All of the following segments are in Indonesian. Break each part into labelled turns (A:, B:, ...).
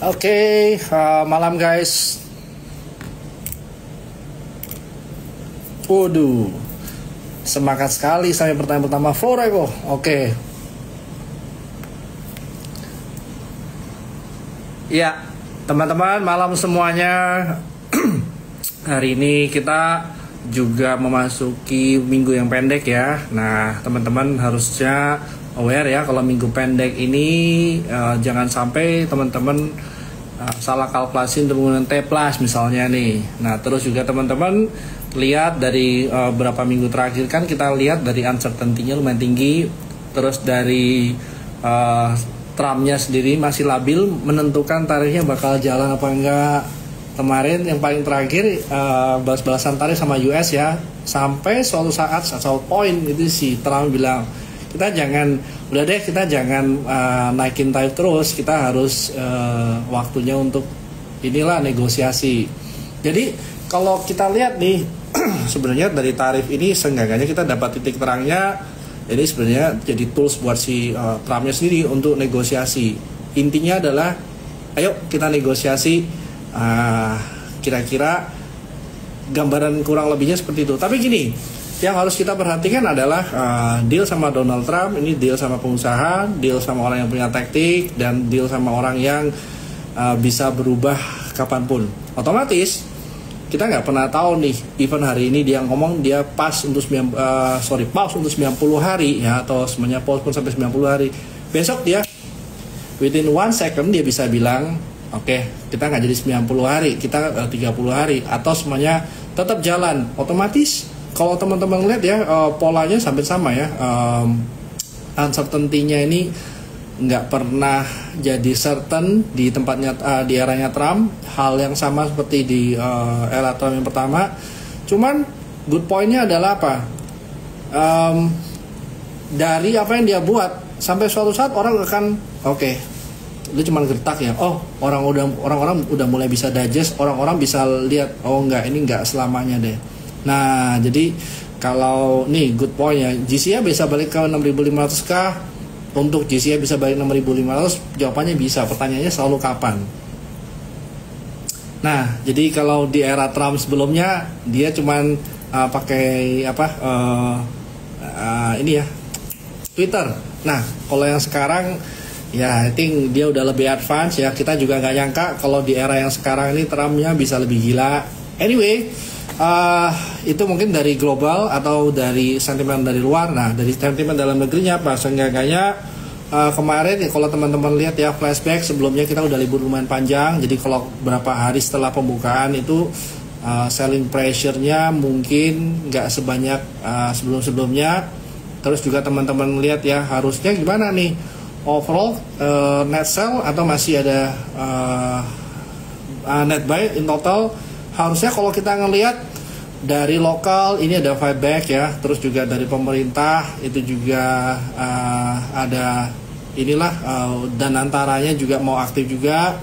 A: Oke, malam guys. Waduh, semangat sekali sampai pertanyaan pertama Forex. Oke. Ya, teman-teman, malam semuanya. Hari ini kita juga memasuki minggu yang pendek ya. Nah, teman-teman harusnya aware ya kalau minggu pendek ini jangan sampai teman-teman salah kalkulasi untuk menggunakan T plus misalnya nih. Nah, terus juga teman-teman lihat dari berapa minggu terakhir kan kita lihat dari uncertainty-nya lumayan tinggi. Terus dari Trump-nya sendiri masih labil menentukan tarifnya bakal jalan apa enggak. Kemarin yang paling terakhir balas-balasan tarif sama US ya, sampai suatu saat point itu si Trump bilang kita jangan naikin tarif terus, kita harus waktunya untuk inilah negosiasi. Jadi kalau kita lihat nih sebenarnya dari tarif ini seenggaknya kita dapat titik terangnya. Jadi sebenarnya jadi tools buat si Trumpnya sendiri untuk negosiasi. Intinya adalah ayo kita negosiasi. Kira-kira gambaran kurang lebihnya seperti itu. Tapi gini, yang harus kita perhatikan adalah deal sama Donald Trump ini deal sama pengusaha, deal sama orang yang punya taktik, dan deal sama orang yang bisa berubah kapanpun. Otomatis kita nggak pernah tahu nih, even hari ini dia ngomong dia pause untuk 90 hari ya, atau semuanya pause pun sampai 90 hari. Besok dia within 1 second dia bisa bilang oke, kita nggak jadi 90 hari, kita 30 hari, atau semuanya tetap jalan. Otomatis kalau teman-teman lihat ya polanya sampai sama ya, uncertainty-nya ini nggak pernah jadi certain di tempatnya di eranya Trump. Hal yang sama seperti di era Trump yang pertama. Cuman good point-nya adalah apa? Dari apa yang dia buat sampai suatu saat orang akan oke, lu cuma gertak ya. Oh, orang-orang udah mulai bisa digest, orang-orang bisa lihat oh enggak, ini enggak selamanya deh. Nah, jadi kalau nih good point ya, GCA bisa balik ke 6.500 kah? Untuk GCA bisa balik 6.500, jawabannya bisa. Pertanyaannya selalu kapan? Nah, jadi kalau di era Trump sebelumnya dia cuman pakai apa? Ini ya, Twitter. Nah, kalau yang sekarang ya, I think dia udah lebih advance ya. Kita juga nggak nyangka kalau di era yang sekarang ini Trumpnya bisa lebih gila. Anyway, itu mungkin dari global atau dari sentimen dari luar. Nah, dari sentimen dalam negerinya apa? Seenggaknya kemarin ya, kalau teman-teman lihat ya flashback sebelumnya kita udah libur lumayan panjang. Jadi kalau berapa hari setelah pembukaan itu selling pressure-nya mungkin nggak sebanyak sebelum-sebelumnya. Terus juga teman-teman lihat ya harusnya gimana nih? Overall net sell atau masih ada net buy in total. Harusnya kalau kita ngelihat dari lokal ini ada fight back ya, terus juga dari pemerintah itu juga ada inilah dan antaranya juga mau aktif juga.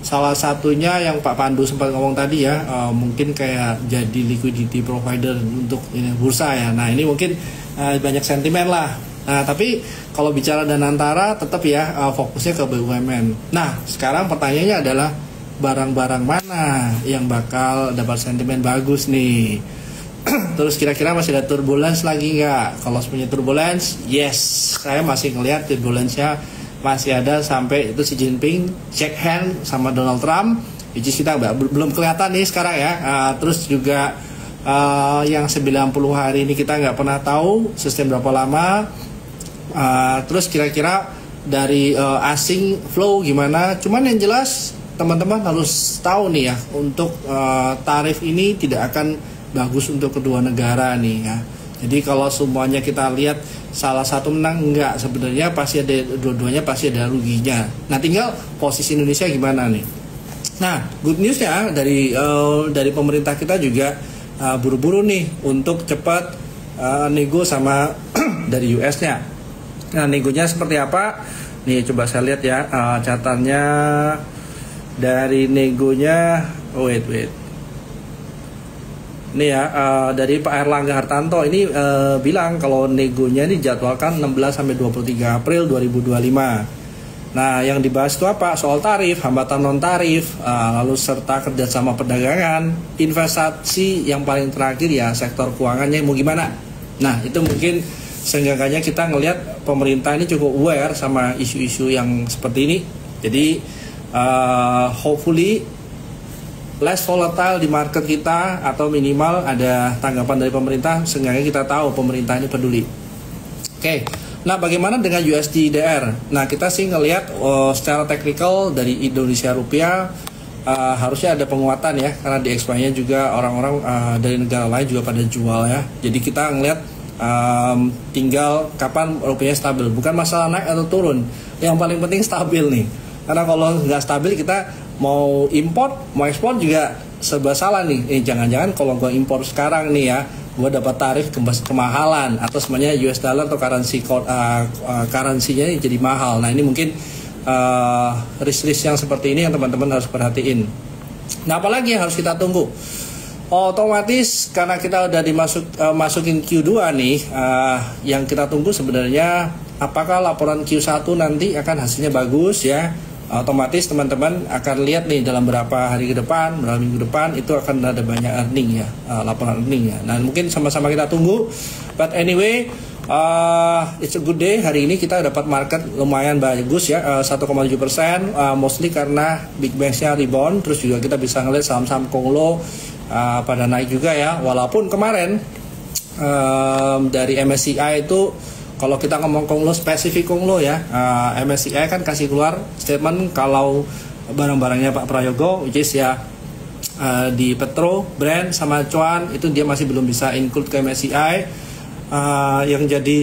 A: Salah satunya yang Pak Pandu sempat ngomong tadi ya, mungkin kayak jadi liquidity provider untuk ini bursa ya. Nah, ini mungkin banyak sentimen lah. Nah, tapi kalau bicara Danantara tetap ya fokusnya ke BUMN. Nah, sekarang pertanyaannya adalah barang-barang mana yang bakal dapat sentimen bagus nih? Terus kira-kira masih ada turbulence lagi nggak? Kalau semuanya turbulence, yes, saya masih ngelihat turbulence-nya masih ada sampai itu Xi Jinping shake hand sama Donald Trump, which is kita belum kelihatan nih sekarang ya. Terus juga yang 90 hari ini kita nggak pernah tahu sistem berapa lama. Terus kira-kira dari asing flow gimana? Cuman yang jelas teman-teman harus tahu nih ya, untuk tarif ini tidak akan bagus untuk kedua negara nih ya. Jadi kalau semuanya kita lihat salah satu menang, enggak, sebenarnya pasti ada dua-duanya pasti ada ruginya. Nah, tinggal posisi Indonesia gimana nih. Nah, good news ya dari pemerintah kita juga buru-buru nih untuk cepat nego sama dari US-nya. Nah, negonya seperti apa? Nih coba saya lihat ya catatannya dari negonya. Wait. Nih ya, dari Pak Erlangga Hartanto ini bilang kalau negonya ini dijadwalkan 16 sampai 23 April 2025. Nah, yang dibahas itu apa? Soal tarif, hambatan non tarif, lalu serta kerjasama perdagangan, investasi, yang paling terakhir ya sektor keuangannya mau gimana. Nah, itu mungkin seenggaknya kita ngelihat pemerintah ini cukup aware sama isu-isu yang seperti ini. Jadi hopefully less volatile di market kita, atau minimal ada tanggapan dari pemerintah seenggaknya kita tahu pemerintah ini peduli. Oke. Nah, bagaimana dengan USD/DR? Nah, kita sih ngelihat secara teknikal dari Indonesia rupiah harusnya ada penguatan ya, karena di expire-nya juga orang-orang dari negara lain juga pada jual ya. Jadi kita ngelihat tinggal kapan rupiahnya stabil, bukan masalah naik atau turun. Yang paling penting stabil nih. Karena kalau nggak stabil kita mau import, mau ekspor juga serba salah nih. Jangan-jangan kalau gue impor sekarang nih ya, gue dapat tarif kemahalan, atau sebenarnya US dollar atau currency-nya jadi mahal. Nah, ini mungkin risk-risk yang seperti ini yang teman-teman harus perhatiin. Nah, apalagi yang harus kita tunggu? Otomatis karena kita udah masukin Q2 nih, yang kita tunggu sebenarnya apakah laporan Q1 nanti akan hasilnya bagus ya. Otomatis teman-teman akan lihat nih dalam berapa hari ke depan, berapa minggu depan itu akan ada banyak earning ya, laporan earning ya. Nah, mungkin sama-sama kita tunggu. But anyway, it's a good day. Hari ini kita dapat market lumayan bagus ya, 1,7%, mostly karena big banks-nya rebound. Terus juga kita bisa ngeliat saham-saham Konglo pada naik juga ya. Walaupun kemarin dari MSCI itu, kalau kita ngomong Konglo, spesifik Konglo ya, MSCI kan kasih keluar statement kalau barang-barangnya Pak Prayogo, which is ya di Petro, Brand, sama Cuan, itu dia masih belum bisa include ke MSCI. Yang jadi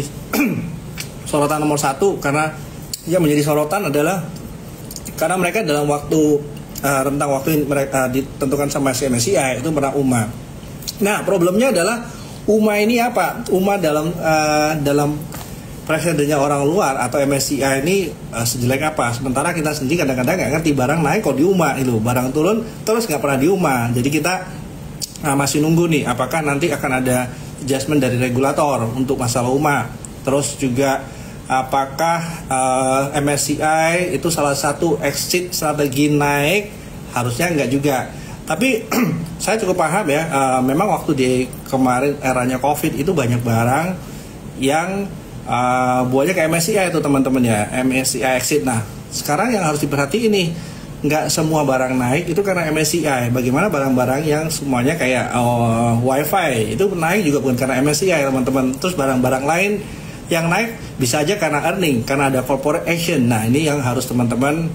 A: sorotan nomor satu, karena yang menjadi sorotan adalah karena mereka dalam waktu rentang waktu yang mereka ditentukan sama MSCI itu pernah UMA. Nah, problemnya adalah UMA ini apa? UMA dalam presidennya orang luar atau MSCI ini sejelek apa? Sementara kita sendiri kadang-kadang nggak ngerti, barang naik kok di UMA itu, barang turun terus nggak pernah di UMA. Jadi kita masih nunggu nih, apakah nanti akan ada adjustment dari regulator untuk masalah UMA. Terus juga apakah MSCI itu salah satu exit strategi naik? Harusnya nggak juga. Tapi saya cukup paham ya, memang waktu di kemarin eranya COVID itu banyak barang yang buahnya kayak MSCI itu teman-teman ya, MSCI exit. Nah, sekarang yang harus diperhatiin nih, nggak semua barang naik itu karena MSCI. Bagaimana barang-barang yang semuanya kayak WiFi itu naik juga bukan karena MSCI teman-teman. Terus barang-barang lain yang naik bisa aja karena earning, karena ada corporate action. Nah, ini yang harus teman-teman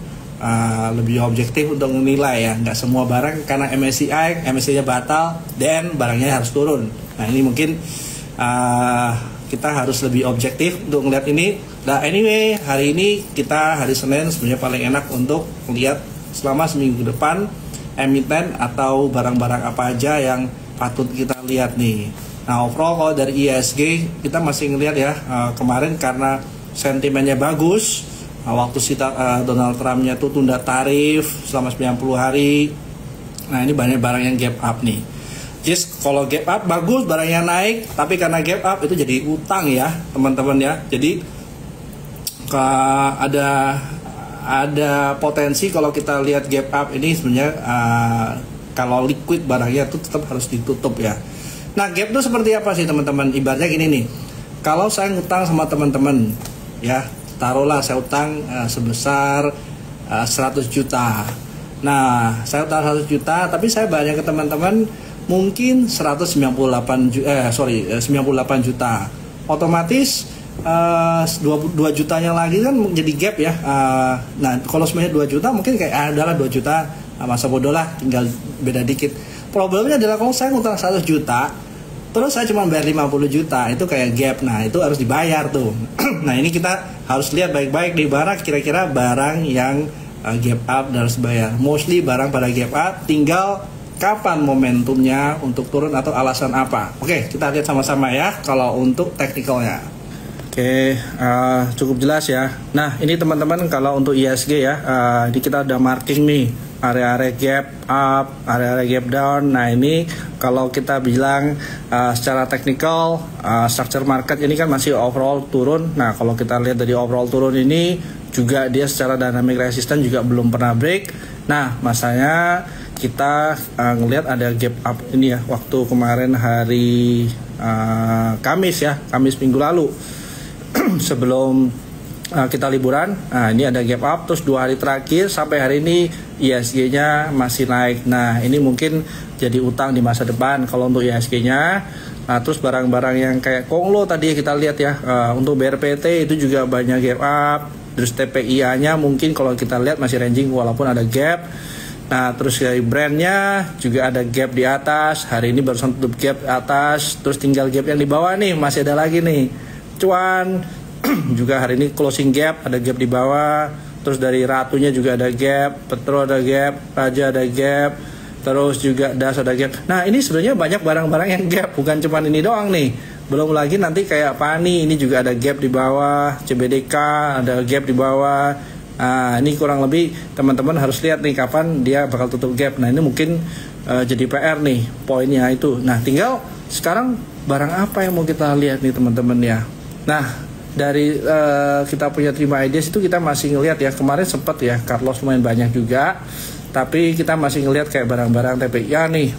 A: lebih objektif untuk menilai ya. Nggak semua barang karena MSCI-nya batal, dan barangnya harus turun. Nah, ini mungkin kita harus lebih objektif untuk melihat ini. Nah, anyway, hari ini kita hari Senin sebenarnya paling enak untuk melihat selama seminggu depan emiten atau barang-barang apa aja yang patut kita lihat nih. Nah, overall kalau dari ISG kita masih ngelihat ya, kemarin karena sentimennya bagus, waktu Donald Trump-nya tuh tunda tarif selama 90 hari. Nah, ini banyak barang yang gap up nih. Just kalau gap up bagus, barangnya naik, tapi karena gap up itu jadi utang ya teman-teman ya. Jadi ada potensi kalau kita lihat gap up ini sebenarnya kalau liquid barangnya itu tetap harus ditutup ya. Nah, gap itu seperti apa sih teman-teman? Ibaratnya gini nih, kalau saya ngutang sama teman-teman ya, taruhlah saya utang sebesar 100 juta. Nah, saya utang 100 juta, tapi saya bayar ke teman-teman mungkin 98 juta. Otomatis 2 jutanya lagi kan jadi gap ya. Nah, kalau sebenarnya 2 juta mungkin kayak adalah 2 juta, masa bodoh lah, tinggal beda dikit. Problemnya adalah kalau saya ngutang 100 juta terus saya cuma bayar 50 juta, itu kayak gap. Nah, itu harus dibayar tuh. Nah, ini kita harus lihat baik-baik di barang, kira-kira barang yang gap up dan harus bayar. Mostly barang pada gap up, tinggal kapan momentumnya untuk turun atau alasan apa. Oke, kita lihat sama-sama ya kalau untuk teknikalnya. Oke, cukup jelas ya. Nah, ini teman-teman kalau untuk ISG ya, ini kita udah marking nih area-area gap up, area-area gap down. Nah, ini kalau kita bilang secara teknikal, structure market ini kan masih overall turun. Nah, kalau kita lihat dari overall turun ini juga dia secara dynamic resistance juga belum pernah break. Nah, masanya kita ngelihat ada gap up ini ya, waktu kemarin hari Kamis ya, Kamis minggu lalu sebelum kita liburan. Nah, ini ada gap up, terus 2 hari terakhir sampai hari ini ISG-nya masih naik. Nah, ini mungkin jadi utang di masa depan kalau untuk ISG-nya. Nah, terus barang-barang yang kayak Konglo tadi kita lihat ya, untuk BRPT itu juga banyak gap up. Terus TPIA-nya mungkin kalau kita lihat masih ranging walaupun ada gap. Nah, terus dari brandnya juga ada gap di atas. Hari ini barusan tutup gap atas. Terus tinggal gap yang di bawah nih, masih ada lagi nih. Cuan juga hari ini closing gap, ada gap di bawah. Terus dari Ratunya juga ada gap, Petro ada gap, Raja ada gap. Terus juga Das ada gap. Nah, ini sebenarnya banyak barang-barang yang gap, bukan cuma ini doang nih. Belum lagi nanti kayak Pani, ini juga ada gap di bawah. CBDK ada gap di bawah. Nah, ini kurang lebih teman-teman harus lihat nih kapan dia bakal tutup gap. Nah, ini mungkin jadi PR nih poinnya itu. Nah, tinggal sekarang barang apa yang mau kita lihat nih teman-teman ya. Nah, dari kita punya Terima Ideas itu kita masih ngelihat ya, kemarin sempat ya cut loss lumayan banyak juga. Tapi kita masih ngelihat kayak barang-barang TPIA nih.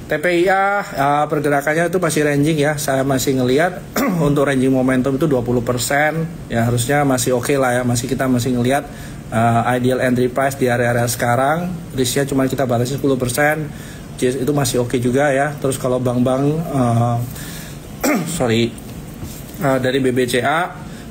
A: TPIA pergerakannya itu masih ranging ya. Saya masih ngelihat untuk ranging momentum itu 20%. Ya harusnya masih oke lah ya. Kita masih ngelihat ideal entry price di area-area sekarang. Risknya cuma kita batasi 10%. Itu masih oke juga ya. Terus kalau bank-bank dari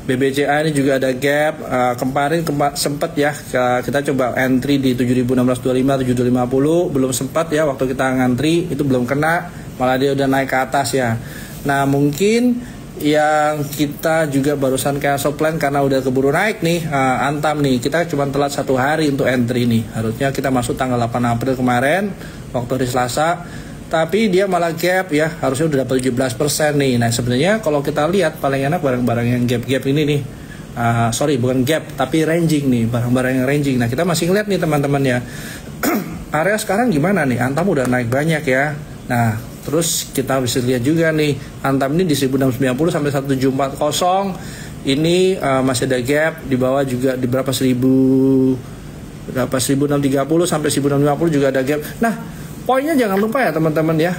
A: BBCA ini juga ada gap. Kemarin sempat ya kita coba entry di 7.625, 7.250, belum sempat ya waktu kita ngantri, itu belum kena, malah dia udah naik ke atas ya. Nah, mungkin yang kita juga barusan cancel plan karena udah keburu naik nih, Antam nih, kita cuma telat 1 hari untuk entry nih. Harusnya kita masuk tanggal 8 April kemarin waktu hari Selasa, tapi dia malah gap ya, harusnya udah dapat 17% nih. Nah, sebenarnya kalau kita lihat paling enak barang-barang yang gap-gap ini nih. Bukan gap tapi ranging nih, barang-barang yang ranging. Nah, kita masih ngeliat nih teman-teman ya. Area sekarang gimana nih? Antam udah naik banyak ya. Nah, terus kita bisa lihat juga nih, Antam ini di 1690 sampai 1740. Ini masih ada gap, di bawah juga di berapa 1630 sampai 1650 juga ada gap. Nah, poinnya jangan lupa ya teman-teman ya,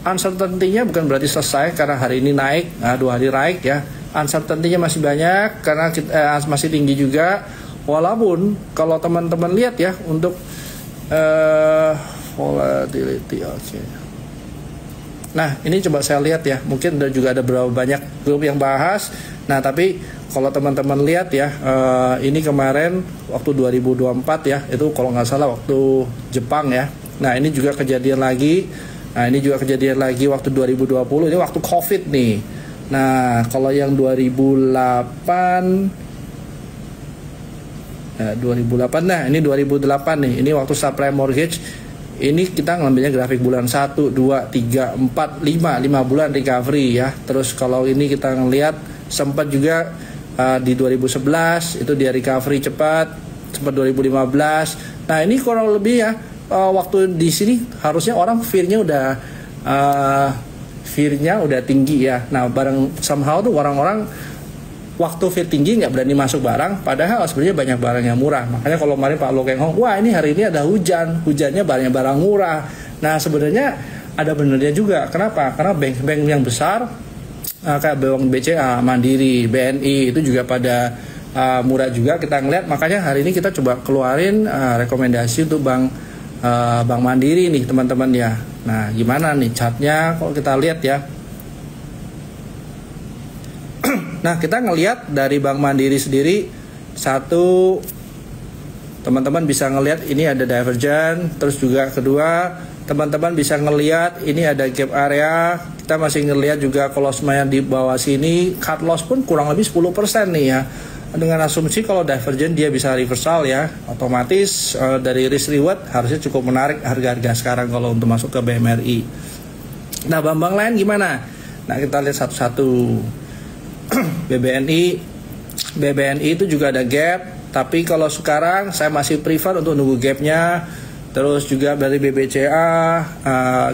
A: uncertainty-nya bukan berarti selesai karena hari ini naik, 2 hari naik ya. Uncertainty-nya masih banyak karena masih tinggi juga. Walaupun kalau teman-teman lihat ya untuk volatility, oke. Nah, ini coba saya lihat ya, mungkin juga ada berapa banyak grup yang bahas. Nah, tapi kalau teman-teman lihat ya, ini kemarin waktu 2024 ya, itu kalau nggak salah waktu Jepang ya. Nah, ini juga kejadian lagi. Nah, ini juga kejadian lagi waktu 2020. Ini waktu COVID nih. Nah, kalau yang 2008, nah ini 2008 nih. Ini waktu subprime mortgage. Ini kita ngambilnya grafik bulan 1, 2, 3, 4, 5 bulan recovery ya. Terus kalau ini kita ngelihat sempat juga di 2011 itu dia recovery cepat, sempat 2015. Nah, ini kurang lebih ya. Waktu di sini harusnya orang fear-nya udah tinggi ya. Nah, barang somehow tuh orang-orang waktu fear tinggi nggak berani masuk barang, padahal sebenarnya banyak barang yang murah. Makanya kalau kemarin Pak Lo Keng Hong, wah ini hari ini ada hujannya banyak barang murah. Nah, sebenarnya ada benernya juga. Kenapa? Karena bank-bank yang besar kayak Bank BCA, Mandiri, BNI itu juga pada murah juga kita ngeliat. Makanya hari ini kita coba keluarin rekomendasi untuk Bank Mandiri nih teman-teman ya. Nah, gimana nih chartnya kalau kita lihat ya. Nah, kita ngelihat dari Bank Mandiri sendiri, satu, teman-teman bisa ngelihat ini ada divergen. Terus juga kedua, teman-teman bisa ngelihat ini ada gap area. Kita masih ngelihat juga close yang di bawah sini, cut loss pun kurang lebih 10% nih ya. Dengan asumsi kalau divergen dia bisa reversal ya, otomatis dari risk reward harusnya cukup menarik harga-harga sekarang kalau untuk masuk ke BMRI. Nah, bank-bank lain gimana? Nah, kita lihat satu-satu. BBNI itu juga ada gap, tapi kalau sekarang saya masih prefer untuk nunggu gapnya. Terus juga dari BBCA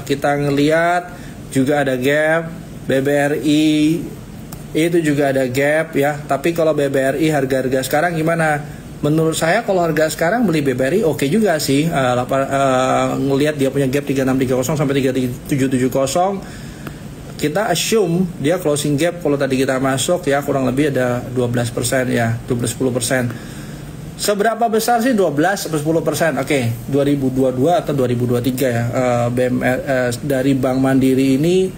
A: kita ngelihat juga ada gap. BBRI itu juga ada gap ya. Tapi kalau BBRI harga-harga sekarang gimana? Menurut saya kalau harga sekarang beli BBRI oke juga sih. Ngelihat dia punya gap 3630 sampai 3770, kita assume dia closing gap kalau tadi kita masuk ya kurang lebih ada 12% ya, 12-10%. Seberapa besar sih 12-10%? Oke, 2022 atau 2023 ya. Dari Bank Mandiri ini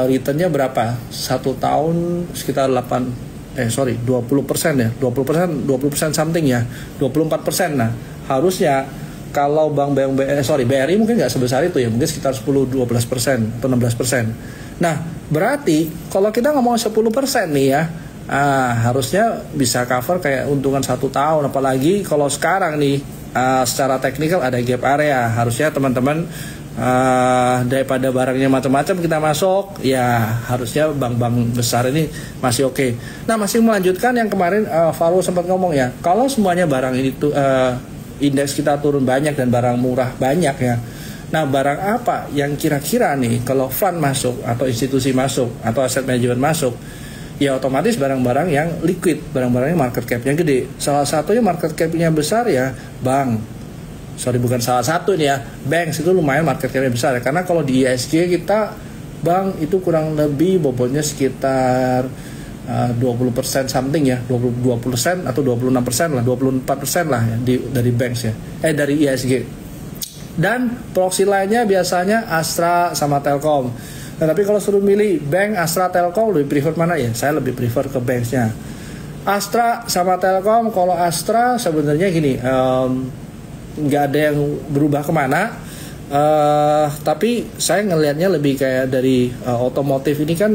A: returnnya berapa? 1 tahun sekitar 20% ya, 20% something ya, 24%. Nah, harusnya kalau BRI mungkin nggak sebesar itu ya, mungkin sekitar 10-12% atau 16%. Nah, berarti kalau kita ngomong 10% nih ya, harusnya bisa cover kayak untungan 1 tahun. Apalagi kalau sekarang nih secara teknikal ada gap area, harusnya teman-teman daripada barangnya macam-macam kita masuk, ya harusnya bank-bank besar ini masih oke. Nah, masih melanjutkan yang kemarin Faru sempat ngomong ya, kalau semuanya barang ini indeks kita turun banyak dan barang murah banyak ya. Nah, barang apa yang kira-kira nih kalau fund masuk atau institusi masuk atau aset manajemen masuk, ya otomatis barang-barang yang liquid, barang-barang yang market cap-nya gede. Salah satunya market cap-nya besar ya bank. Bukan salah satu nih ya, banks itu lumayan market cap-nya besar ya. Karena kalau di ISG kita bank itu kurang lebih bobotnya sekitar 20% something ya, 20% atau 26% lah, 24% lah ya, dari banks ya, dari ISG. Dan proxy lainnya biasanya Astra sama Telkom. Nah, tapi kalau suruh milih bank, Astra, Telkom, lebih prefer mana ya? Saya lebih prefer ke banksnya. Astra sama Telkom, kalau Astra sebenarnya gini, nggak ada yang berubah kemana, tapi saya ngelihatnya lebih kayak dari otomotif ini kan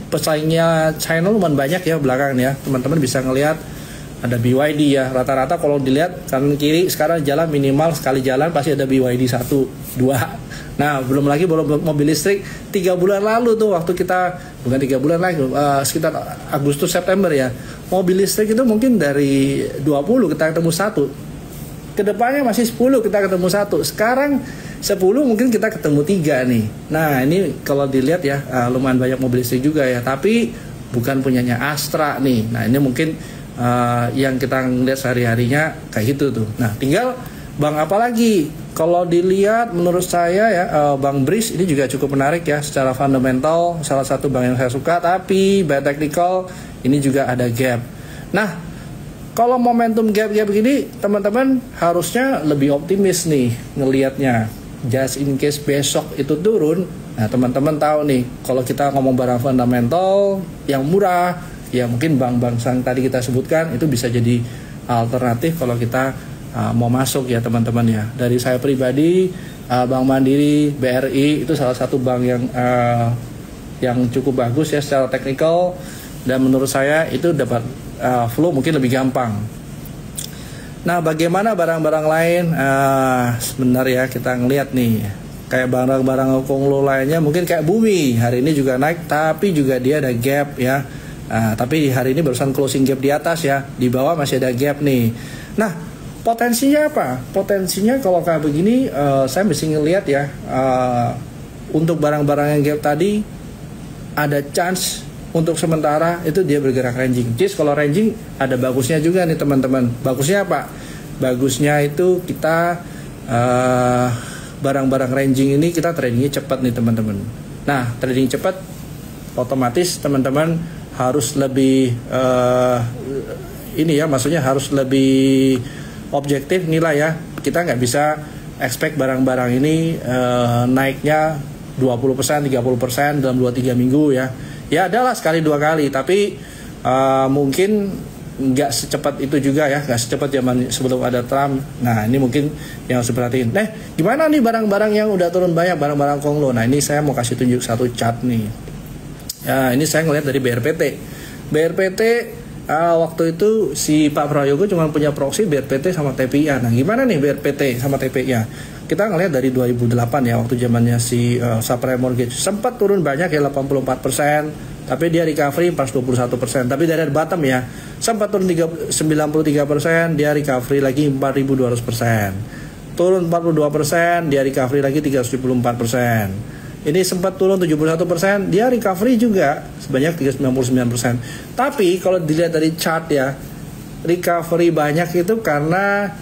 A: pesaingnya China lumayan banyak ya belakangan ya. Teman-teman bisa ngelihat ada BYD ya, rata-rata kalau dilihat kanan kiri sekarang jalan minimal sekali jalan pasti ada BYD 1, 2. Nah, belum lagi mobil listrik 3 bulan lalu tuh waktu kita, bukan 3 bulan lagi, sekitar Agustus September ya, mobil listrik itu mungkin dari 20 kita ketemu 1. Kedepannya masih 10 kita ketemu 1. Sekarang 10 mungkin kita ketemu 3 nih. Nah, ini kalau dilihat ya lumayan banyak mobil listrik juga ya, tapi bukan punyanya Astra nih. Nah, ini mungkin yang kita lihat sehari-harinya kayak gitu tuh. Nah, tinggal bank apa lagi? Kalau dilihat menurut saya ya Bank BRIS ini juga cukup menarik ya secara fundamental, salah satu bank yang saya suka, tapi by technical ini juga ada gap. Nah, kalau momentum gap-gap begini, teman-teman harusnya lebih optimis nih ngelihatnya. Just in case besok itu turun, nah teman-teman tahu nih, kalau kita ngomong barang fundamental yang murah, ya mungkin bank-bank yang tadi kita sebutkan itu bisa jadi alternatif kalau kita mau masuk ya teman-teman ya. Dari saya pribadi, Bank Mandiri, BRI itu salah satu bank yang cukup bagus ya secara teknikal, dan menurut saya itu dapat flow mungkin lebih gampang. Nah, bagaimana barang-barang lain? Sebentar ya, kita ngeliat nih, kayak barang-barang konglo lainnya mungkin kayak Bumi hari ini juga naik, tapi juga dia ada gap ya. Tapi hari ini barusan closing gap di atas ya, di bawah masih ada gap nih. Nah, potensinya apa? Potensinya kalau kayak begini, saya mesti ngeliat ya, untuk barang-barang yang gap tadi ada chance untuk sementara itu dia bergerak ranging. Jadi kalau ranging ada bagusnya juga nih teman-teman. Bagusnya apa? Bagusnya itu kita barang-barang ranging ini kita tradingnya cepat nih teman-teman. Nah, trading cepat otomatis teman-teman harus lebih ini ya, maksudnya harus lebih objektif nilai ya. Kita nggak bisa expect barang-barang ini naiknya 20%, 30% dalam 2-3 minggu ya. Ya adalah sekali 2 kali, tapi mungkin nggak secepat itu juga ya, nggak secepat zaman sebelum ada Trump. Nah, ini mungkin yang harus diperhatiin. Nah, gimana nih barang-barang yang udah turun banyak, barang-barang konglo? Nah, ini saya mau kasih tunjuk satu chart nih. Ya, ini saya ngeliat dari BRPT. BRPT waktu itu si Pak Prayogo cuma punya proxy BRPT sama TPIA. Nah, gimana nih BRPT sama TPIA? Kita ngelihat dari 2008 ya, waktu zamannya si subprime mortgage sempat turun banyak ya, 84%, tapi dia recovery pas 21%. Tapi dari bottom ya, sempat turun 93%, dia recovery lagi 4.200%. Turun 42%, dia recovery lagi 374%. Ini sempat turun 71%, dia recovery juga sebanyak 399%. Tapi kalau dilihat dari chart ya, recovery banyak itu karena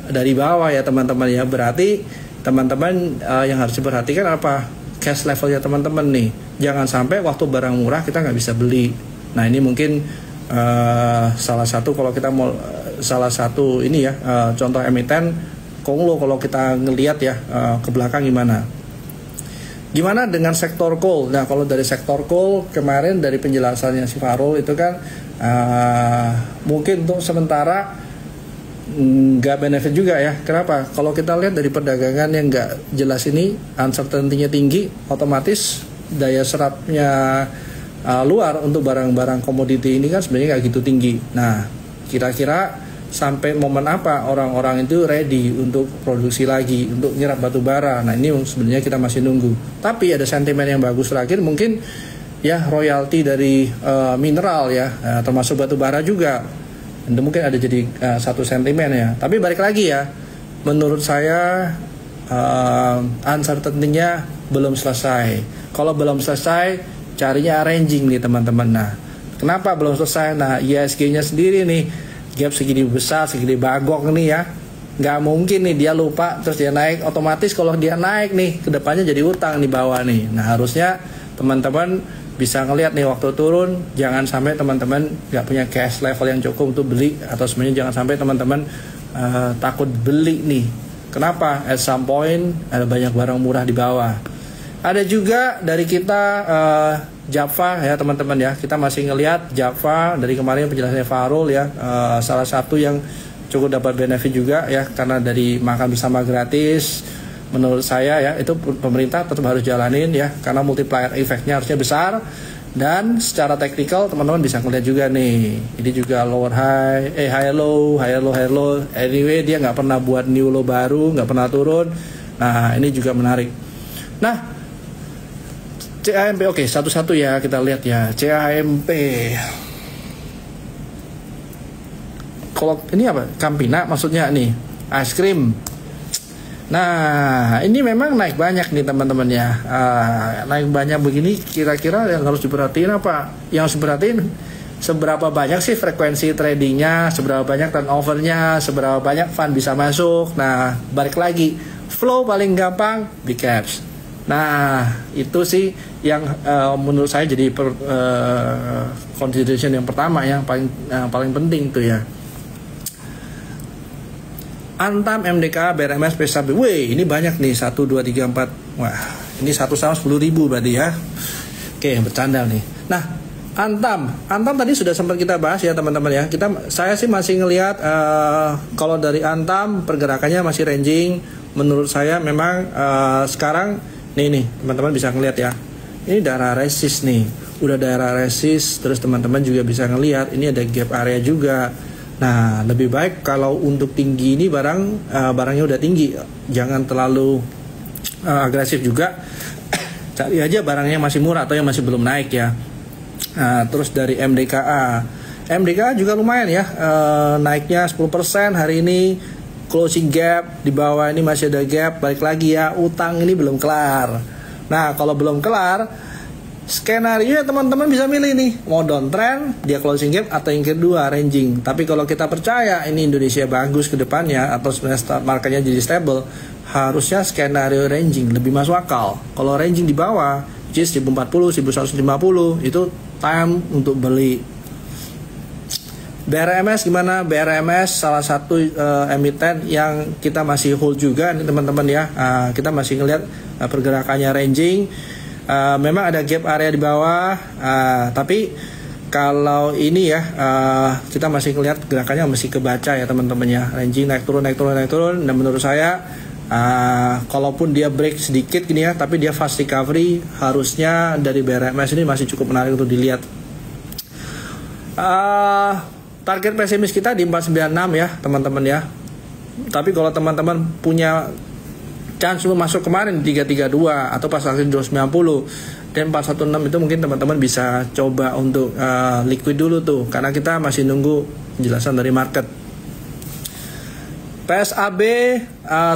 A: dari bawah ya teman-teman ya. Berarti teman-teman yang harus diperhatikan apa? Cash levelnya teman-teman nih. Jangan sampai waktu barang murah kita nggak bisa beli. Nah ini mungkin salah satu kalau kita mau salah satu ini ya contoh emiten Konglo kalau kita ngelihat ya ke belakang gimana dengan sektor coal. Nah kalau dari sektor coal kemarin dari penjelasannya si Farul itu kan mungkin untuk sementara nggak benefit juga ya. Kenapa? Kalau kita lihat dari perdagangan yang nggak jelas ini, uncertainty-nya tinggi, otomatis daya serapnya luar untuk barang-barang komoditi ini kan sebenarnya nggak gitu tinggi. Nah kira-kira sampai momen apa orang-orang itu ready untuk produksi lagi, untuk nyerap batu bara. Nah ini sebenarnya kita masih nunggu. Tapi ada sentimen yang bagus terakhir mungkin ya royalti dari mineral ya, termasuk batu bara juga. Dan mungkin ada jadi satu sentimen ya. Tapi balik lagi ya, menurut saya uncertainty-nya belum selesai. Kalau belum selesai, carinya arranging nih teman-teman. Nah kenapa belum selesai? Nah ISG-nya sendiri nih gap segini besar, segini bagok nih ya, nggak mungkin nih dia lupa terus dia naik. Otomatis kalau dia naik nih kedepannya jadi utang di bawah nih. Nah harusnya teman-teman bisa ngelihat nih waktu turun, jangan sampai teman-teman nggak punya cash level yang cukup untuk beli, atau sebenarnya jangan sampai teman-teman takut beli nih. Kenapa? At some point ada banyak barang murah di bawah. Ada juga dari kita Java ya teman-teman ya, kita masih ngelihat Java dari kemarin penjelasannya Farul ya, salah satu yang cukup dapat benefit juga ya, karena dari makan bersama gratis. Menurut saya ya itu pemerintah tetap harus jalanin ya, karena multiplier efeknya harusnya besar. Dan secara teknikal teman-teman bisa ngeliat juga nih, ini juga lower high, high low, high low, high low. Anyway dia nggak pernah buat new low baru, nggak pernah turun. Nah ini juga menarik. Nah CAMP, oke, satu-satu ya kita lihat ya. CAMP. Kalau ini apa? Campina maksudnya nih, es krim. Nah, ini memang naik banyak nih teman-teman ya. Naik banyak begini, kira-kira yang harus diperhatiin apa? Yang harus diperhatiin seberapa banyak sih frekuensi tradingnya, seberapa banyak turnovernya, seberapa banyak fund bisa masuk. Nah, balik lagi, flow paling gampang big caps. Nah itu sih yang menurut saya jadi consideration yang pertama yang paling penting tuh ya. Antam, MDK, BRMS, PSAB. Wih ini banyak nih, 1, 2, 3, 4. Wah ini satu sama 10.000 berarti ya. Oke bercanda nih. Nah Antam tadi sudah sempat kita bahas ya teman-teman ya. Saya sih masih ngelihat kalau dari Antam pergerakannya masih ranging. Menurut saya memang sekarang nih teman-teman bisa ngelihat ya, ini daerah resist nih, udah daerah resist. Terus teman-teman juga bisa ngelihat ini ada gap area juga. Nah lebih baik kalau untuk tinggi ini barangnya udah tinggi, jangan terlalu agresif juga. Cari aja barangnya masih murah atau yang masih belum naik ya. Nah, terus dari MDKA juga lumayan ya, naiknya 10% hari ini. Closing gap di bawah ini masih ada gap. Balik lagi ya, utang ini belum kelar. Nah kalau belum kelar, skenario ya teman-teman bisa milih nih, mau downtrend dia closing gap atau yang kedua ranging. Tapi kalau kita percaya ini Indonesia bagus ke depannya atau sebenarnya marketnya jadi stable, harusnya skenario ranging lebih masuk akal. Kalau ranging di bawah, which is 1040, 1150, itu time untuk beli. BRMS gimana? BRMS salah satu emiten yang kita masih hold juga nih teman-teman ya. Kita masih ngelihat pergerakannya ranging. Memang ada gap area di bawah, tapi kalau ini ya kita masih ngelihat gerakannya masih kebaca ya teman-teman ya. Ranging naik turun. Dan menurut saya kalaupun dia break sedikit gini ya, tapi dia fast recovery, harusnya dari BRMS ini masih cukup menarik untuk dilihat. Target pesimis kita di 496 ya teman-teman ya. Tapi kalau teman-teman punya chance masuk kemarin 332 atau pas akhir 290 dan 416 itu mungkin teman-teman bisa coba untuk liquid dulu tuh, karena kita masih nunggu penjelasan dari market. PSAB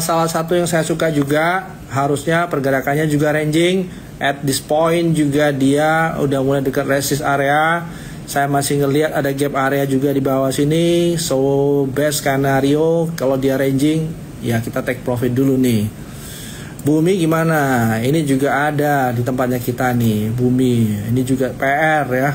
A: salah satu yang saya suka juga, harusnya pergerakannya juga ranging. At this point juga dia udah mulai dekat resist area. Saya masih ngelihat ada gap area juga di bawah sini. So best scenario kalau dia ranging, ya kita take profit dulu nih. Bumi gimana? Ini juga ada di tempatnya kita nih, Bumi. Ini juga PR ya.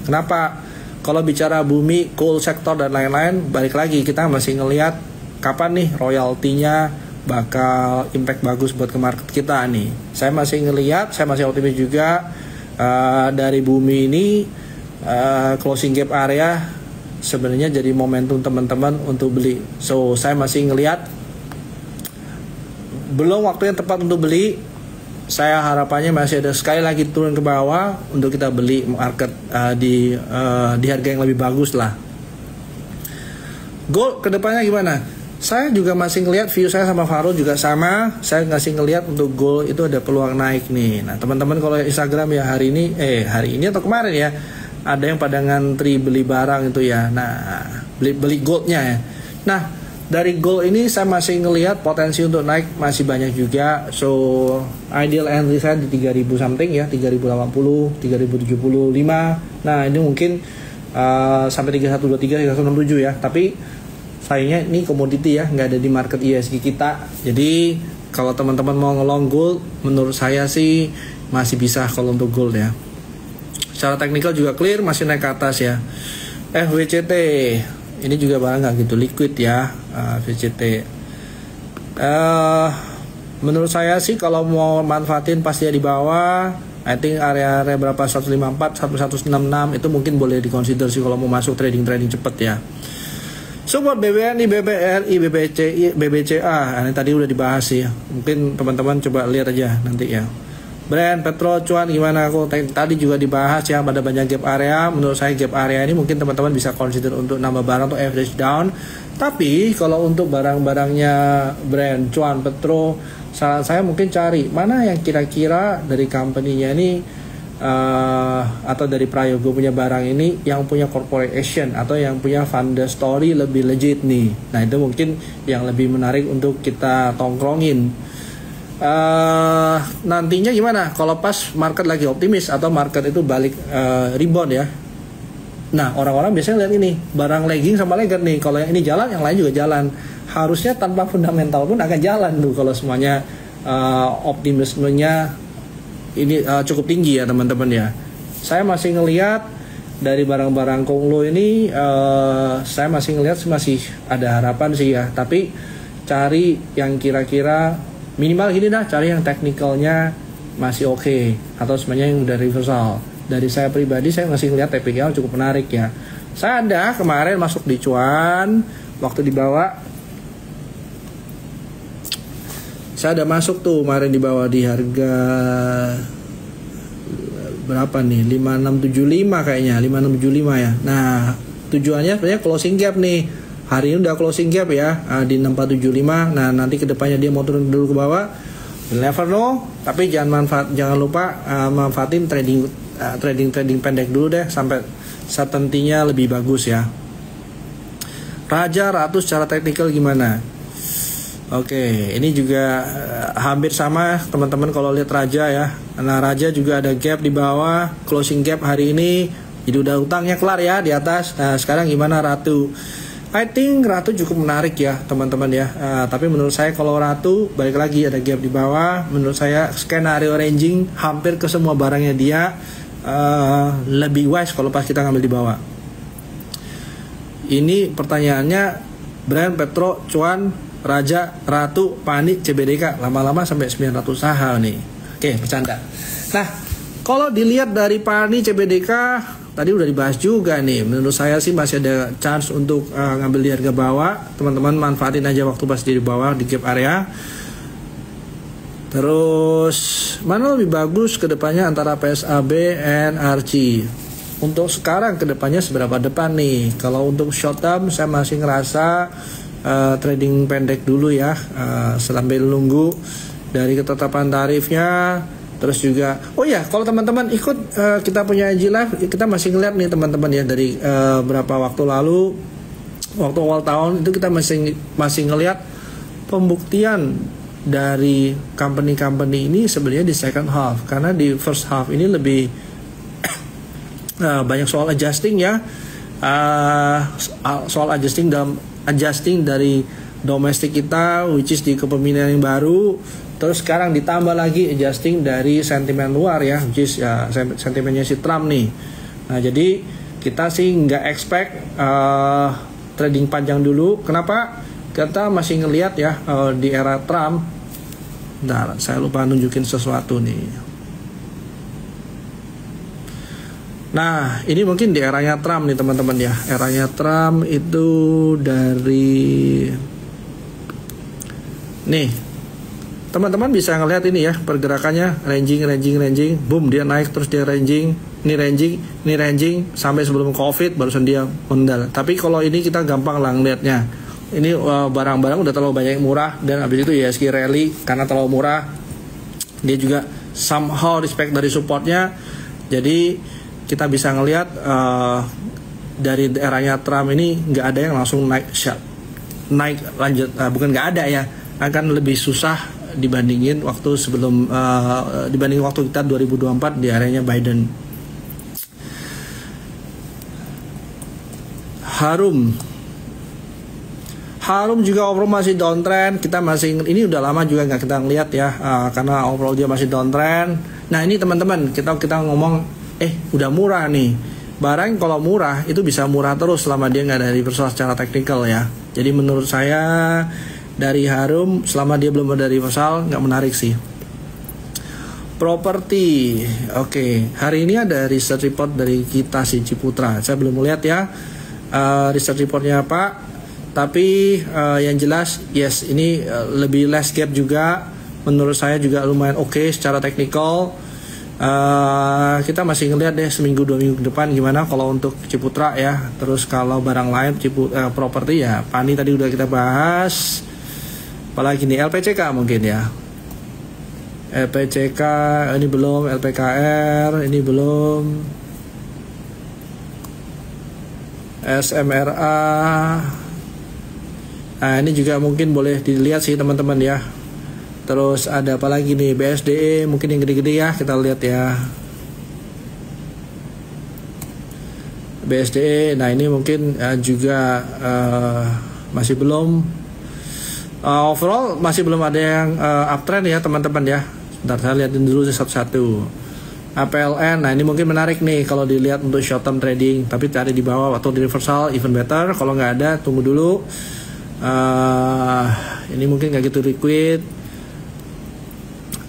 A: Kenapa? Kalau bicara Bumi, coal sector dan lain-lain, balik lagi kita masih ngelihat kapan nih royaltinya bakal impact bagus buat ke market kita nih. Saya masih ngelihat, saya masih optimis juga dari Bumi ini closing gap area sebenarnya jadi momentum teman-teman untuk beli. So saya masih ngelihat belum waktu yang tepat untuk beli. Saya harapannya masih ada sekali lagi turun ke bawah untuk kita beli market di harga yang lebih bagus lah. Gold kedepannya gimana? Saya juga masih ngelihat, view saya sama Farul juga sama. Saya masih ngelihat untuk gold itu ada peluang naik nih. Nah teman-teman kalau Instagram ya hari ini atau kemarin ya, ada yang pada ngantri beli barang itu ya. Nah beli goldnya ya. Nah dari gold ini saya masih ngelihat potensi untuk naik masih banyak juga. So ideal entry saya di 3000 something ya, 3080, 3075. Nah ini mungkin sampai 3123, 3167 ya. Tapi sayangnya ini komoditi ya, nggak ada di market ISG kita. Jadi kalau teman-teman mau ngelong gold, menurut saya sih masih bisa kalau untuk gold ya. Secara teknikal juga clear, masih naik ke atas ya. FWCT ini juga barang nggak gitu liquid ya, VCT. Menurut saya sih kalau mau manfaatin pasti di bawah. I think area berapa 154, 1166 itu mungkin boleh dikonsider sih kalau mau masuk trading cepet ya. Support BBNI, BBRI, BBCI, BBCA. Ini tadi udah dibahas sih. Mungkin teman-teman coba lihat aja nanti ya. Brand, Petro, Cuan gimana? Aku tadi juga dibahas ya, pada banyak gap area. Menurut saya gap area ini mungkin teman-teman bisa consider untuk nambah barang atau average down. Tapi kalau untuk barang-barangnya Brand, Cuan, Petro, saran saya mungkin cari mana yang kira-kira dari company-nya ini atau dari Prayogo punya barang ini yang punya corporation atau yang punya founder story lebih legit nih. Nah itu mungkin yang lebih menarik untuk kita tongkrongin. Nantinya gimana kalau pas market lagi optimis atau market itu balik rebound ya. Nah orang-orang biasanya lihat ini barang lagging sama laggard nih. Kalau yang ini jalan, yang lain juga jalan. Harusnya tanpa fundamental pun akan jalan tuh kalau semuanya optimismenya ini cukup tinggi ya teman-teman ya. Saya masih ngelihat dari barang-barang Konglo ini saya masih ngelihat masih ada harapan sih ya. Tapi cari yang kira-kira minimal gini dah, cari yang teknikalnya masih oke atau sebenarnya yang udah reversal. Dari saya pribadi saya masih ngelihat TPKL cukup menarik ya. Saya ada kemarin masuk di Cuan waktu dibawa. Saya ada masuk tuh kemarin di bawah di harga berapa nih, 5675 kayaknya, 5675 ya. Nah tujuannya sebenarnya closing gap nih. Hari ini udah closing gap ya di 6475. Nah nanti kedepannya dia mau turun dulu ke bawah, never know. Tapi jangan lupa manfaatin trading pendek dulu deh sampai certainty-nya lebih bagus ya. Raja Ratu secara teknikal gimana? Oke, ini juga hampir sama teman-teman kalau lihat Raja ya. Nah Raja juga ada gap di bawah, closing gap hari ini. Jadi udah utangnya kelar ya di atas. Nah sekarang gimana Ratu? I think Ratu cukup menarik ya teman-teman ya. Tapi menurut saya kalau Ratu balik lagi ada gap di bawah. Menurut saya skenario ranging hampir ke semua barangnya dia lebih wise kalau pas kita ngambil di bawah. Ini pertanyaannya Brand, Petro, Cuan, Raja, Ratu, Pani, CBDK lama-lama sampai 900 saham nih. Oke, bercanda. Nah, kalau dilihat dari Pani, CBDK tadi udah dibahas juga nih. Menurut saya sih masih ada chance untuk ngambil di harga bawah. Teman-teman manfaatin aja waktu pas di bawah di gap area. Terus mana lebih bagus kedepannya antara PSAB and RC? Untuk sekarang kedepannya seberapa depan nih? Kalau untuk short term saya masih ngerasa trading pendek dulu ya, sambil nunggu dari ketetapan tarifnya. Terus juga, oh ya kalau teman-teman ikut kita punya IG Live, kita masih ngeliat nih teman-teman ya dari berapa waktu lalu waktu awal tahun itu kita masih ngelihat pembuktian dari company ini sebenarnya di second half, karena di first half ini lebih banyak soal adjusting ya, soal adjusting dari domestik kita, which is di kepemimpinan yang baru. Terus sekarang ditambah lagi adjusting dari sentimen luar ya, which is ya sentimennya si Trump nih. Nah jadi kita sih nggak expect trading panjang dulu. Kenapa? Kita masih ngelihat ya di era Trump. Bentar, saya lupa nunjukin sesuatu nih. Nah, ini mungkin di eranya Trump nih teman-teman ya. Eranya Trump itu dari nih. Teman-teman bisa ngelihat ini ya, pergerakannya ranging, boom dia naik terus dia ranging, ini ranging sampai sebelum Covid barusan dia mendal. Tapi kalau ini kita gampang lah ngelihatnya. Ini barang-barang udah terlalu banyak yang murah, dan habis itu IHSG rally karena terlalu murah. Dia juga somehow respect dari supportnya. Jadi kita bisa ngelihat dari eranya Trump ini nggak ada yang langsung naik lanjut, bukan nggak ada ya, akan lebih susah dibandingin waktu sebelum dibanding waktu kita 2024 di eranya Biden. Harum juga overall masih downtrend. Kita masih, ini udah lama juga nggak kita ngeliat ya, karena overall dia masih downtrend. Nah ini teman-teman, kita ngomong udah murah nih. Barang kalau murah itu bisa murah terus selama dia nggak ada reversal secara teknikal ya. Jadi menurut saya dari Harum selama dia belum ada reversal nggak menarik sih. Properti, oke. Hari ini ada research report dari kita si Ciputra. Saya belum melihat ya research reportnya apa. Tapi yang jelas yes ini lebih less gap juga. Menurut saya juga lumayan oke secara teknikal. Kita masih ngeliat deh seminggu 2 minggu ke depan gimana kalau untuk Ciputra ya. Terus kalau barang lain properti ya Pani tadi udah kita bahas. Apalagi nih LPCK mungkin ya. LPCK ini belum, LPKR ini belum, SMRA. Nah ini juga mungkin boleh dilihat sih teman-teman ya. Terus ada apa lagi nih, BSDE mungkin yang gede-gede ya, kita lihat ya BSDE. Nah ini mungkin juga masih belum overall masih belum ada yang uptrend ya teman-teman ya. Bentar saya lihatin dulu satu-satu. APLN, nah ini mungkin menarik nih kalau dilihat untuk short term trading, tapi cari di bawah atau di reversal even better. Kalau nggak ada tunggu dulu. Ini mungkin nggak gitu liquid.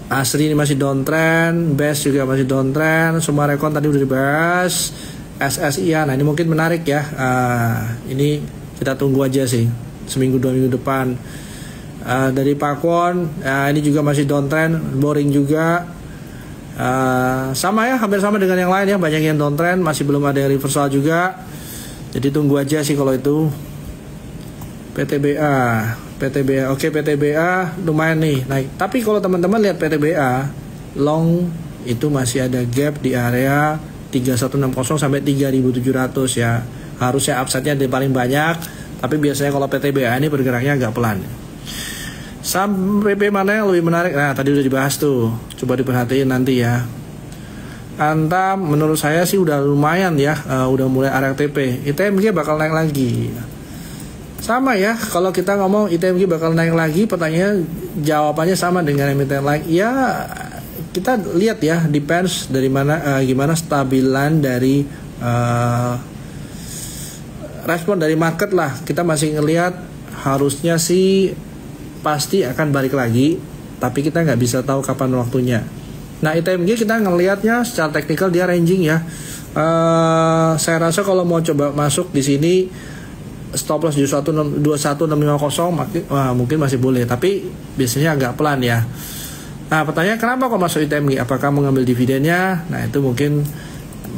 A: Asri ini masih downtrend, BEST juga masih downtrend, semua rekon tadi udah dibahas. SSI, nah ini mungkin menarik ya. Ini kita tunggu aja sih seminggu 2 minggu depan. Dari Pakwon, ini juga masih downtrend, boring juga. Sama ya, hampir sama dengan yang lain ya, banyak yang downtrend, masih belum ada yang reversal juga. Jadi tunggu aja sih kalau itu. PTBA, oke PTBA lumayan nih naik. Tapi kalau teman-teman lihat PTBA long itu masih ada gap di area 3160 sampai 3700 ya. Harusnya upside-nya paling banyak, tapi biasanya kalau PTBA ini bergeraknya agak pelan. Saham PP mana yang lebih menarik? Nah tadi udah dibahas tuh, coba diperhatiin nanti ya. Antam menurut saya sih udah lumayan ya, udah mulai area TP. ITMG bakal naik lagi. Sama ya, kalau kita ngomong ITMG bakal naik lagi, pertanyaannya jawabannya sama dengan emiten lain. Ya kita lihat ya, depends dari mana gimana stabilan dari respon dari market lah. Kita masih ngelihat harusnya sih pasti akan balik lagi, tapi kita nggak bisa tahu kapan waktunya. Nah ITMG kita ngelihatnya secara teknikal dia ranging ya. Saya rasa kalau mau coba masuk di sini stop loss 21650 mungkin masih boleh, tapi biasanya agak pelan ya. Nah pertanyaan kenapa kok masuk ITMG? Apakah mengambil dividennya? Nah itu mungkin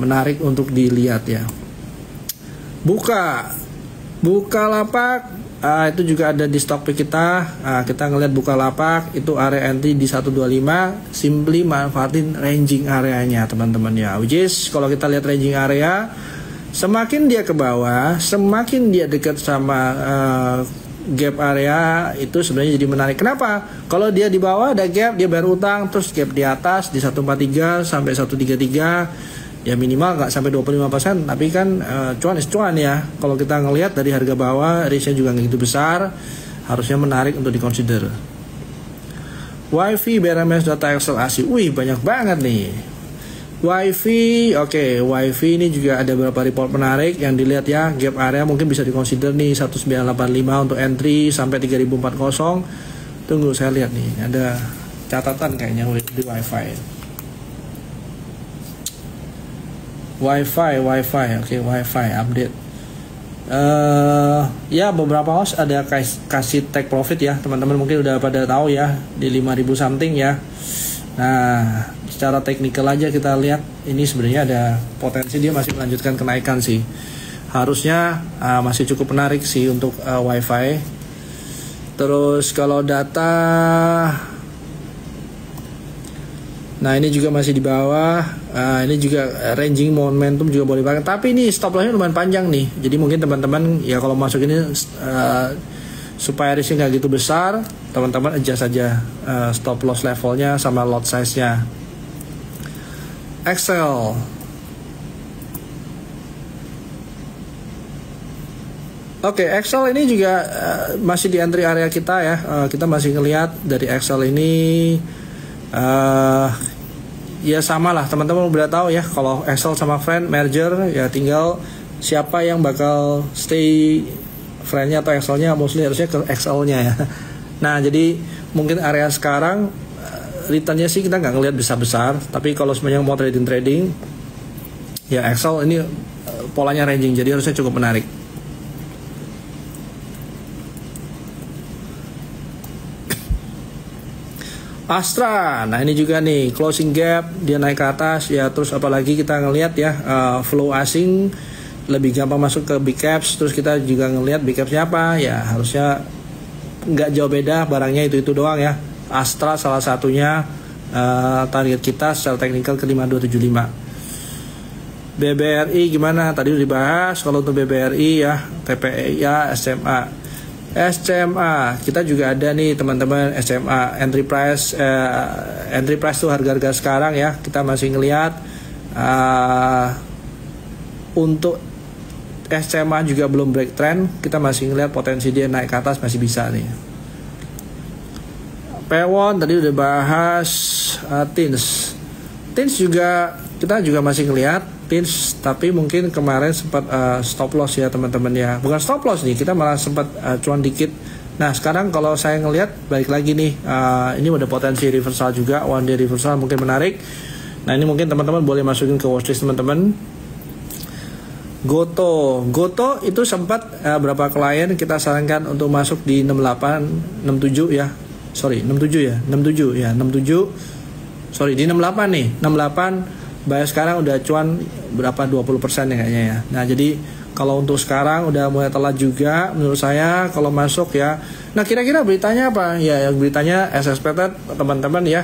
A: menarik untuk dilihat ya. Bukalapak itu juga ada di stock pick kita. Kita ngelihat Bukalapak itu area entry di 125. Simply manfaatin ranging areanya teman-teman ya. Which is kalau kita lihat ranging area Semakin dia ke bawah, semakin dia dekat sama gap area, itu sebenarnya jadi menarik. Kenapa? Kalau dia di bawah ada gap, dia bayar utang, terus gap di atas di 143 sampai 133, ya minimal nggak sampai 25%, tapi kan cuan is cuan ya. Kalau kita ngelihat dari harga bawah, risknya juga nggak gitu besar, harusnya menarik untuk dikonsider. WiFi, BRMS, data Excel, ASI, wih banyak banget nih. WiFi, oke, WiFi ini juga ada beberapa report menarik yang dilihat ya. Gap area mungkin bisa dikonsider nih 1985 untuk entry sampai 3040. Tunggu saya lihat nih, ada catatan kayaknya di WiFi. Oke, WiFi update. Ya beberapa host ada kasih take profit ya, teman-teman mungkin udah pada tahu ya, di 5.000 something ya. Nah, secara teknikal aja kita lihat ini sebenarnya ada potensi dia masih melanjutkan kenaikan sih. Harusnya masih cukup menarik sih untuk WiFi. Terus kalau data, nah ini juga masih di bawah. Ini juga ranging momentum juga boleh banget. Tapi ini stop lossnya lumayan panjang nih. Jadi mungkin teman-teman ya kalau masuk ini supaya risknya nggak gitu besar, teman-teman adjust saja stop loss levelnya sama lot size-nya. Excel. Oke, Excel ini juga masih di entry area kita ya. Kita masih ngelihat dari Excel ini ya sama lah, teman-teman udah tahu ya kalau Excel sama Friend merger ya, tinggal siapa yang bakal stay Friend-nya atau Excel-nya, mostly harusnya ke Excel-nya ya. Nah jadi mungkin area sekarang return-nya sih kita nggak ngelihat besar-besar, tapi kalau semuanya mau trading ya Excel ini polanya ranging, jadi harusnya cukup menarik. Astra, nah ini juga nih closing gap, dia naik ke atas ya. Terus apalagi kita ngelihat ya flow asing lebih gampang masuk ke big caps. Terus kita juga ngelihat big capsnya apa ya, harusnya nggak jauh beda, barangnya itu doang ya. Astra salah satunya target kita secara teknikal ke 5275. BBRI gimana, tadi udah dibahas. Kalau untuk BBRI ya TPI ya SMA kita juga ada nih teman-teman. SMA entry price tuh harga-harga sekarang ya, kita masih ngelihat untuk SMA juga belum break trend, kita masih ngelihat potensi dia naik ke atas masih bisa nih. Pewon tadi udah bahas. Tins juga kita juga masih ngelihat Tins, tapi mungkin kemarin sempat stop loss ya teman-teman ya. Bukan stop loss nih, kita malah sempat cuan dikit. Nah sekarang kalau saya ngelihat balik lagi nih, ini ada potensi reversal juga, one day reversal mungkin menarik. Nah ini mungkin teman-teman boleh masukin ke watchlist teman-teman. Goto itu sempat berapa klien kita sarankan untuk masuk di 67 ya. Sorry, 67 ya, 67. Sorry, di 68 nih, 68. Bayar sekarang udah cuan berapa, 20% ya kayaknya ya. Nah jadi kalau untuk sekarang udah mulai telat juga menurut saya kalau masuk ya. Nah kira-kira beritanya apa? Ya yang beritanya as expected teman-teman ya.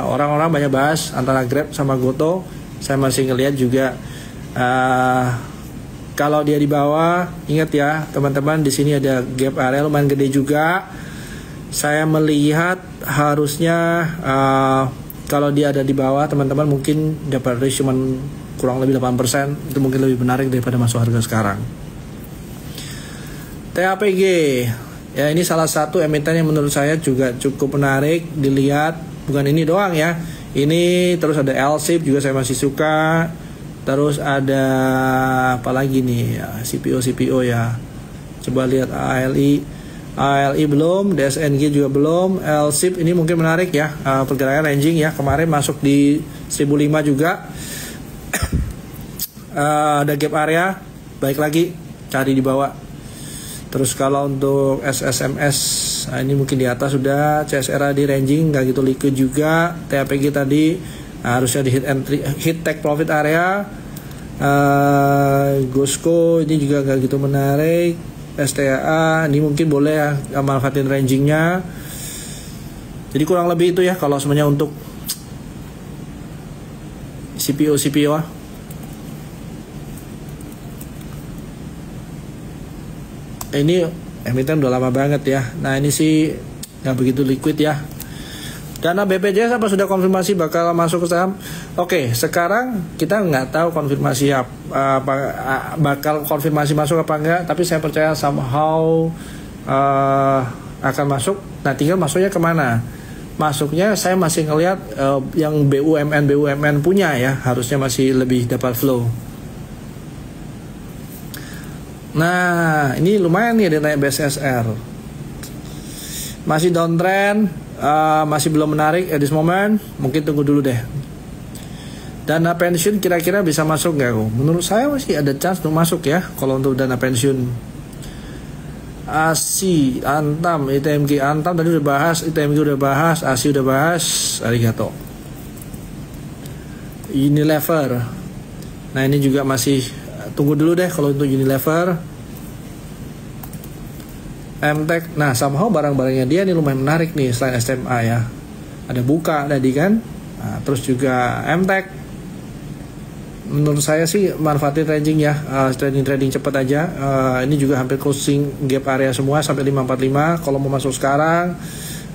A: Orang-orang banyak bahas antara Grab sama Goto. Saya masih ngelihat juga kalau dia di bawah, ingat ya teman-teman, di sini ada gap area lumayan gede juga. Saya melihat harusnya kalau dia ada di bawah, teman-teman mungkin dapat risk cuman kurang lebih 8%, itu mungkin lebih menarik daripada masuk harga sekarang. TAPG, ya ini salah satu emiten yang menurut saya juga cukup menarik dilihat. Bukan ini doang ya, ini terus ada LSIP juga saya masih suka. Terus ada apa lagi nih ya, CPO ya. Coba lihat ALI belum, DSNG juga belum, LSIP ini mungkin menarik ya, pergerakan ranging ya, kemarin masuk di 1005 juga. Ada gap area, baik lagi cari di bawah. Terus kalau untuk SSMS, nah ini mungkin di atas sudah. CSRA di ranging nggak gitu liquid juga. TAPG tadi harusnya di hit take profit area. Gosco ini juga nggak gitu menarik. STAA ini mungkin boleh ya manfaatin rangingnya. Jadi kurang lebih itu ya kalau semuanya untuk CPO. ini emiten udah lama banget ya. Nah ini sih nggak begitu liquid ya. Dana BPJS apa sudah konfirmasi bakal masuk ke saham? Oke, sekarang kita nggak tahu konfirmasi bakal konfirmasi masuk apa enggak, tapi saya percaya somehow akan masuk. Nah tinggal masuknya kemana? Masuknya saya masih ngelihat yang BUMN punya ya, harusnya masih lebih dapat flow. Nah ini lumayan nih ada naik BSSR, masih downtrend, masih belum menarik at this moment, mungkin tunggu dulu deh. Dana pensiun kira-kira bisa masuk nggak? Menurut saya masih ada chance untuk masuk ya kalau untuk dana pensiun. ASI, Antam, ITMG, Antam tadi udah bahas, ITMG udah bahas, ASI udah bahas, arigato. Unilever, nah ini juga masih tunggu dulu deh kalau untuk Unilever. MTech, nah somehow barang-barangnya dia nih lumayan menarik nih selain SMA ya. Ada buka tadi kan, nah, terus juga MTech. Menurut saya sih manfaatin ranging ya, trading cepat aja. Ini juga hampir closing gap area semua sampai 545. Kalau mau masuk sekarang,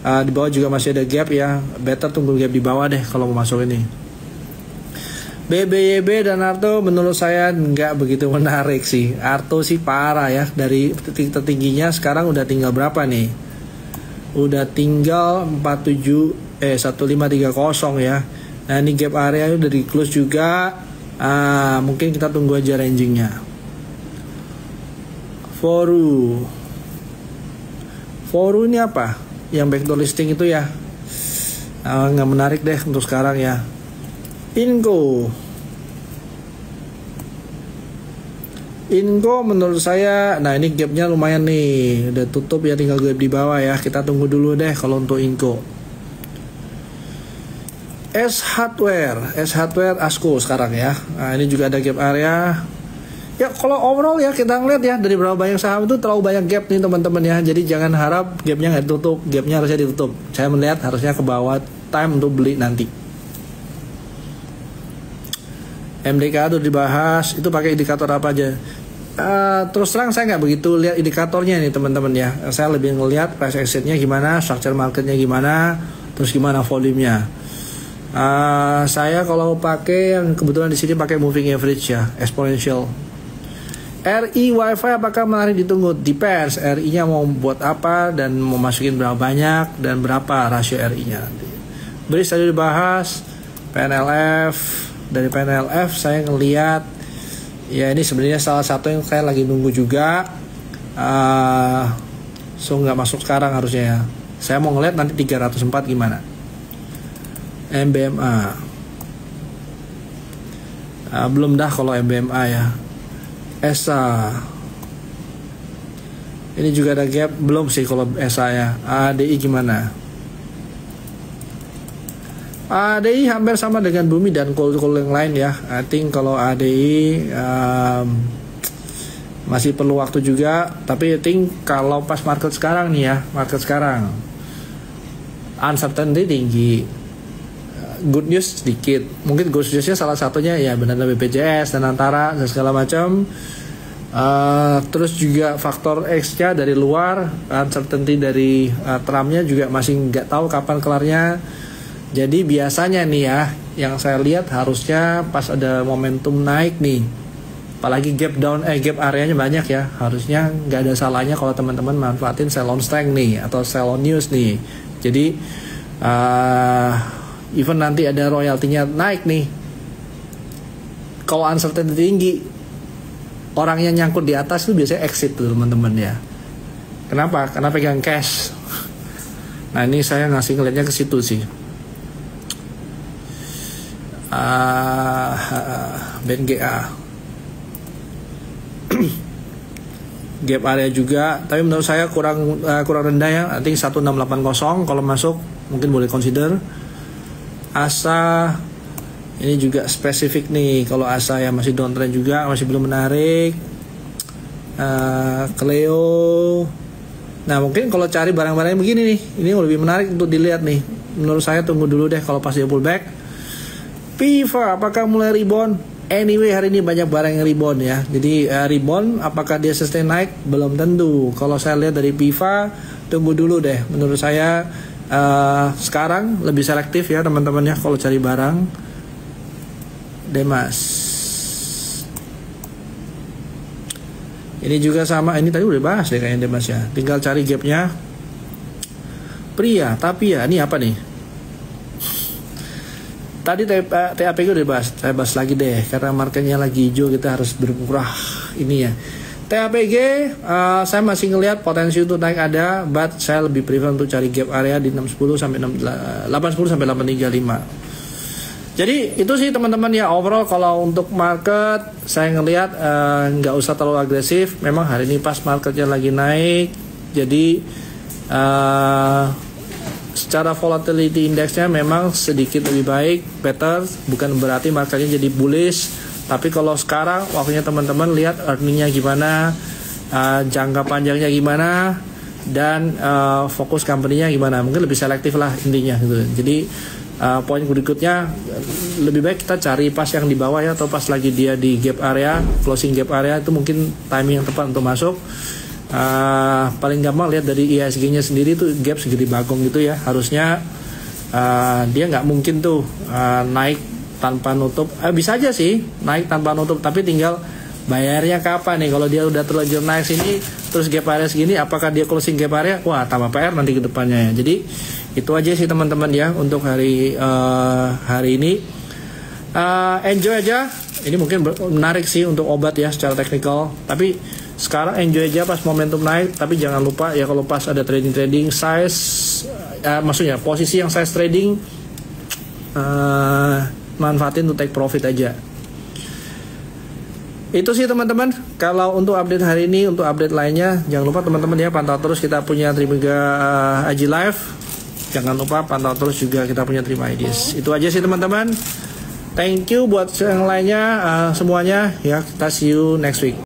A: di bawah juga masih ada gap ya. Better tunggu gap di bawah deh kalau mau masuk ini. BBYB dan Arto menurut saya nggak begitu menarik sih. Arto sih parah ya, dari titik tertingginya sekarang udah tinggal berapa nih? Udah tinggal 1530 ya. Nah ini gap area udah di close juga. Mungkin kita tunggu aja rangingnya. Foru ini apa? Yang backdoor listing itu ya, nggak menarik deh untuk sekarang ya. Inco menurut saya, nah ini gapnya lumayan nih, udah tutup ya, tinggal gap di bawah ya. Kita tunggu dulu deh kalau untuk Inco. S Hardware ASKO sekarang ya. Nah ini juga ada gap area. Ya kalau overall ya kita ngeliat ya dari berapa banyak saham itu terlalu banyak gap nih teman-teman ya. Jadi jangan harap gapnya nggak ditutup, gapnya harusnya ditutup. Saya melihat harusnya ke bawah, time untuk beli nanti. MDK itu dibahas, itu pakai indikator apa aja? Terus terang saya nggak begitu lihat indikatornya nih teman-teman ya. Saya lebih ngelihat price exit-nya gimana, structure marketnya gimana, terus gimana volumenya. Saya kalau pakai yang kebetulan di sini pakai moving average ya, exponential. RI WiFi apakah menarik ditunggu? Depends, RI-nya mau buat apa dan mau masukin berapa banyak dan berapa rasio RI-nya nanti. Beri tadi dibahas. PNLF, dari PNLF saya ngelihat ya ini sebenarnya salah satu yang saya lagi nunggu juga. So nggak masuk sekarang harusnya ya. Saya mau ngelihat nanti 304 gimana. MBMA, belum dah kalau MBMA ya. ESA, ini juga ada gap, belum sih kalau ESA ya. ADI gimana? ADI hampir sama dengan Bumi dan coal yang lain ya. I think kalau ADI masih perlu waktu juga, tapi I think kalau pas market sekarang nih ya, uncertainty tinggi, good news sedikit. Mungkin good newsnya salah satunya ya benar BPJS dan Antara dan segala macam. Terus juga faktor X-nya dari luar, uncertainty dari Trumpnya juga masih nggak tahu kapan kelarnya. Jadi biasanya nih ya, yang saya lihat harusnya pas ada momentum naik nih, apalagi gap areanya banyak ya, harusnya nggak ada salahnya kalau teman-teman manfaatin sell on strength nih atau sell on news nih. Jadi even nanti ada royaltinya naik nih, kalau uncertainty tinggi, orang yang nyangkut di atas itu biasanya exit tuh teman-teman ya. Kenapa? Karena pegang cash. Nah ini saya ngasih ngeliatnya ke situ sih. BNGA gap area juga, tapi menurut saya kurang rendah ya. I think 1680 kalau masuk mungkin boleh consider. ASA ini juga spesifik nih, kalau ASA ya masih downtrend juga, masih belum menarik. Cleo, nah mungkin kalau cari barang-barang begini nih, ini lebih menarik untuk dilihat nih. Menurut saya tunggu dulu deh kalau pas dia pullback. Viva apakah mulai rebound? Anyway, hari ini banyak barang yang rebound ya. Jadi rebound, apakah dia sustain naik? Belum tentu. Kalau saya lihat dari PIVA, tunggu dulu deh. Menurut saya sekarang lebih selektif ya teman-teman ya kalau cari barang. Demas. Ini juga sama. Ini tadi udah bahas deh kayaknya Demas ya. Tinggal cari gapnya. Pria, tapi ya ini apa nih? Tadi TAPG udah bahas, saya bahas lagi deh karena marketnya lagi hijau, kita harus bermurah ini ya. TAPG saya masih ngelihat potensi untuk naik ada, but saya lebih prefer untuk cari gap area di 610 sampai 810 sampai 835. Jadi itu sih teman-teman ya, overall kalau untuk market saya ngelihat nggak usah terlalu agresif. Memang hari ini pas marketnya lagi naik, jadi secara volatility indeksnya memang sedikit lebih baik, better, bukan berarti marketnya jadi bullish. Tapi kalau sekarang waktunya teman-teman lihat earningnya gimana, jangka panjangnya gimana, dan fokus company-nya gimana, mungkin lebih selektif lah intinya gitu. Jadi poin berikutnya lebih baik kita cari pas yang di bawah ya, atau pas lagi dia di gap area, closing gap area, itu mungkin timing yang tepat untuk masuk. Paling gampang lihat dari IHSG-nya sendiri tuh gap segede bagong gitu ya. Harusnya dia nggak mungkin tuh naik tanpa nutup. Bisa aja sih naik tanpa nutup, tapi tinggal bayarnya kapan nih. Kalau dia udah terlanjur naik sini terus gap area segini, apakah dia closing gap area? Wah, tambah PR nanti ke depannya ya. Jadi itu aja sih teman-teman ya untuk hari ini. Enjoy aja. Ini mungkin menarik sih untuk obat ya secara teknikal, tapi sekarang enjoy aja pas momentum naik. Tapi jangan lupa ya, kalau pas ada trading size, maksudnya posisi yang size trading, manfaatin untuk take profit aja. Itu sih teman-teman. Kalau untuk update hari ini, untuk update lainnya jangan lupa teman-teman ya, pantau terus kita punya Trimega Aji Live. Jangan lupa pantau terus juga kita punya Trim IDs. Itu aja sih teman-teman. Thank you buat yang lainnya semuanya ya. Kita see you next week.